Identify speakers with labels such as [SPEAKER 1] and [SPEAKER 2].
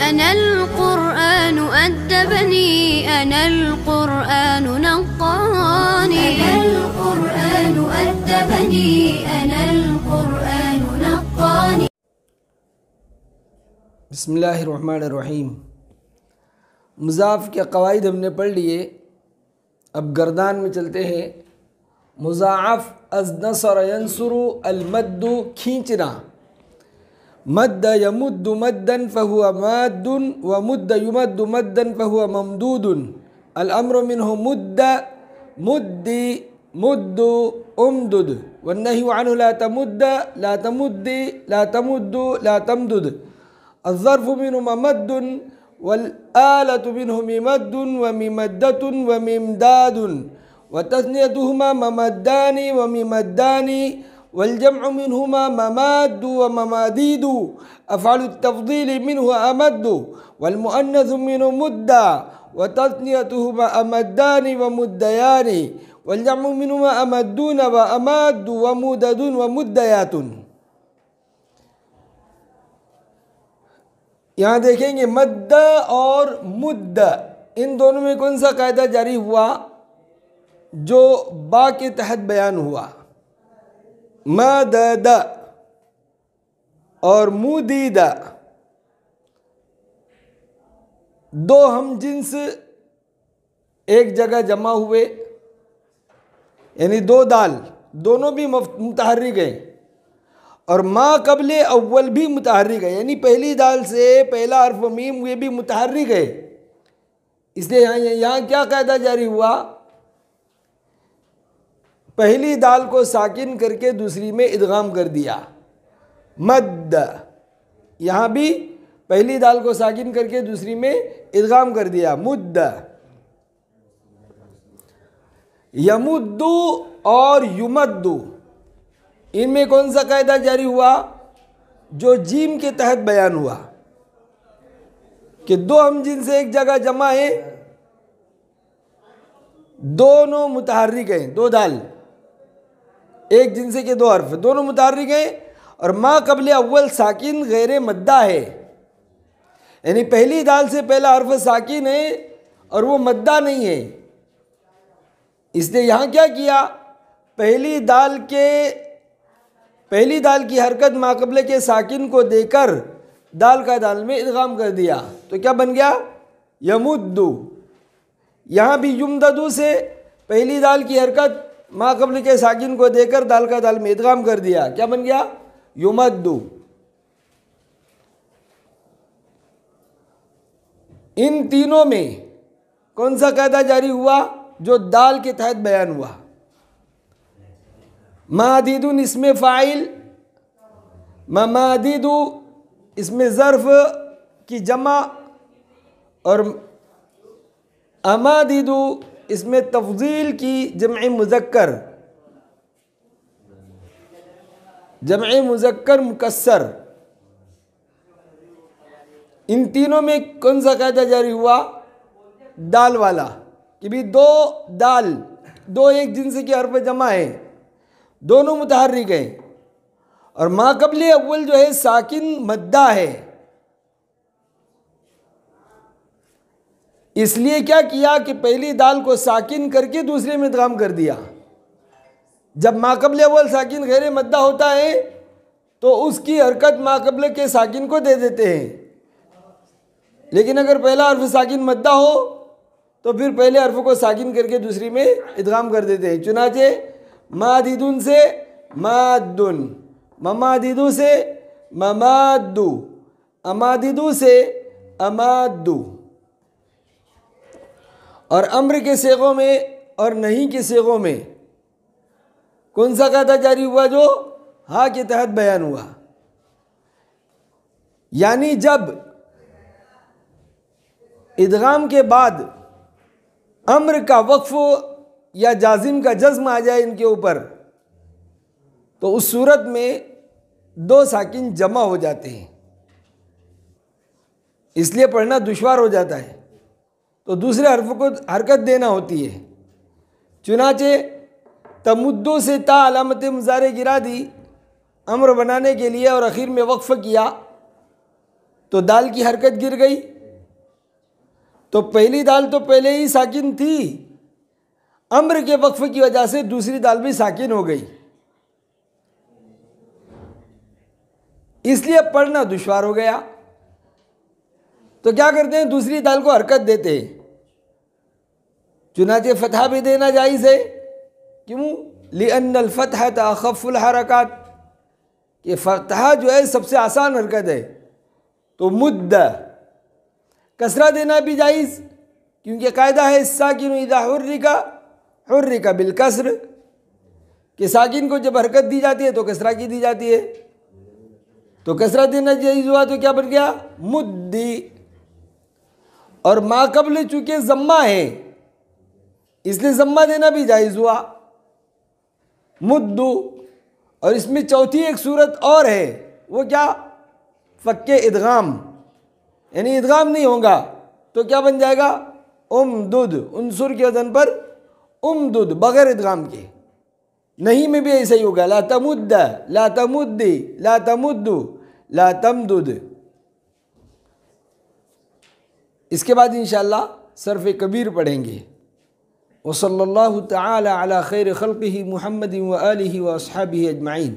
[SPEAKER 1] अनल कुरआन अद्दबनी अनल कुरआन नक़्क़ानी अनल कुरआन अद्दबनी अनल कुरआन नक़्क़ानी।
[SPEAKER 2] बिस्मिल्लाहिर्रहमानिर्रहीम। मुज़ाफ़ के क़वाइद हमने पढ़ लिए। अब गर्दान में चलते हैं। मुज़ाफ़ अज़ नसर यंसुरु अलमद्दु खींचना। मद्द यमुद्दु मद्दन फ़हुव माद्दुन व मुद्द युमद्दु मद्दन फ़हुव ममदूदुन। अल अम्रु मिन्हु मुद्द मुद्दी मुद्दु उमदुद वन्नहयु अन्हु ला तमुद्द ला तमुद्दी ला तमुद्दु ला तमदुद। अज़्ज़र्फ़ु मिन्हु ममद्दुन वल आलतु मिन्हु मिमद्दुन व मिमद्दतुन व मिमदादुन व तस्नियतुहुमा ममद्दानी व मिमद्दानी वल जम्उ मिन्हुमा ममाद्दु व ममादीदु। अफ़अलु तफ़्ज़ील मिन्हु अमद्दु वल मुअन्नसु मिन्हु मुद्दा व तस्नियतुहुमा अमद्दानी व मुद्दयानी वल जम्उ मिन्हुमा अमद्दून व अमाद्दु व मुददुन व मुद्दयातुन। यहाँ देखेंगे मद्द और मुद्द, इन दोनों में कौन सा कायदा जारी हुआ जो बा के तहत बयान हुआ। मदद और मुदीद दो हम जिन्स एक जगह जमा हुए, यानी दो दाल दोनों भी मुतहर्रिक हैं और मा कबले अव्वल भी मुतहर्रिक है, यानी पहली दाल से पहला हर्फ मीम वे भी मुतहर्रिक है। इसलिए यहाँ क्या कायदा जारी हुआ, पहली दाल को साकिन करके दूसरी में इदगाम कर दिया। मद्द, यहाँ भी पहली दाल को साकिन करके दूसरी में इदगाम कर दिया। मुद्द, यमुद्दु और युमद्दु, इनमें कौन सा कायदा जारी हुआ जो जीम के तहत बयान हुआ कि दो हम जिनसे एक जगह जमा है, दोनों मुतहर्रिक हैं, दो दाल एक जिनसे के दो हर्फ दोनों मुतहर्रिक हैं और मा कबले अव्वल साकिन गैर मद्दा है, यानी पहली दाल से पहला हर्फ साकिन है और वो मद्दा नहीं है। इसलिए यहाँ क्या किया, पहली दाल की हरकत माकबले के साकिन को देकर दाल का दाल में इदगाम कर दिया, तो क्या बन गया यमुद्दु। यहाँ भी युमददु से पहली दाल की हरकत माकबले के साकिन को देकर दाल का दाल में इदगाम कर दिया, क्या बन गया युमद्दु। इन तीनों में कौन सा कायदा जारी हुआ जो दाल के तहत बयान हुआ। मादीदुन इसमें फ़ाइल, ममादीदु इसमें ज़र्फ़ की जमा और अमादीदु इसमें तफ़ज़ील की जमअ मुज़क्कर मुकस्सर। इन तीनों में कौन सा कायदा जारी हुआ, दाल वाला, कि भी दो दाल दो एक जिन्स की हर्फ जमा है, दोनों मुतहर्रिक हैं और माकबले अव्वल जो है साकिन मद्दा है। इसलिए क्या किया कि पहली दाल को साकिन करके दूसरे में इदगाम कर दिया। जब माकबले अव्वल साकिन गैर मद्दा होता है तो उसकी हरकत माकबले के साकिन को दे देते हैं, लेकिन अगर पहला हर्फ साकिन मद्दा हो तो फिर पहले हर्फ को साकिन करके दूसरी में इदगाम कर देते हैं। चुनाचे मादीदुन से माद्दुन, ममादीदु से ममाद्दु, अमादीदु से अमाद्दु। और अम्र के सेगों में और नहीं के सेगों में कौन सा कायदा जारी हुआ जो हा के तहत बयान हुआ, यानी जब इदगाम के बाद अम्र का वक्फ या जाजिम का जज्म आ जाए इनके ऊपर, तो उस सूरत में दो साकिन जमा हो जाते हैं, इसलिए पढ़ना दुश्वार हो जाता है, तो दूसरे हर्फ को हरकत देना होती है। चुनाचे तमुद्दो से ता अलामत मुज़ारे गिरा दी अम्र बनाने के लिए और आखिर में वक्फ किया, तो दाल की हरकत गिर गई। तो पहली दाल तो पहले ही साकिन थी, अम्र के वक्फ की वजह से दूसरी दाल भी साकिन हो गई, इसलिए पढ़ना दुश्वार हो गया। तो क्या करते हैं, दूसरी दाल को हरकत देते हैं। चुनाचे फतहा भी देना जायज़ है। क्यों? लिअन्नल फतहत अखफ़ुल हरकत, ये फतहा जो है सबसे आसान हरकत है। तो मुद्दा कसरा देना भी जायज़, क्योंकि कायदा है साकिन इज़ा हुर्रिका बिल कसर, कि साकिन को जब हरकत दी जाती है तो कसरा की दी जाती है। तो कसरा देना जायज़ हुआ तो क्या बन गया, मुद्दी। और माक़बल चूँकि ज़म्मा है इसलिए ज़म्मा देना भी जायज़ हुआ, मुद्दू। और इसमें चौथी एक सूरत और है, वो क्या, फ़क्के इदगाम, यानी इदगाम नहीं होगा तो क्या बन जाएगा, उमदुद, उनसुर के वज़न पर उमदुद, बग़ैर इदगाम के। नहीं में भी ऐसा ही होगा, ला तमुद्दा, ला तमुद्दी, ला तमुद्दू, ला तमदुद। इसके बाद इंशाअल्लाह सर्फ़ कबीर पढ़ेंगे। वसल्लल्लाहु तआला अला खैर खल्क़िही मुहम्मदिन व आलिही व अस्हाबिही अजमईन।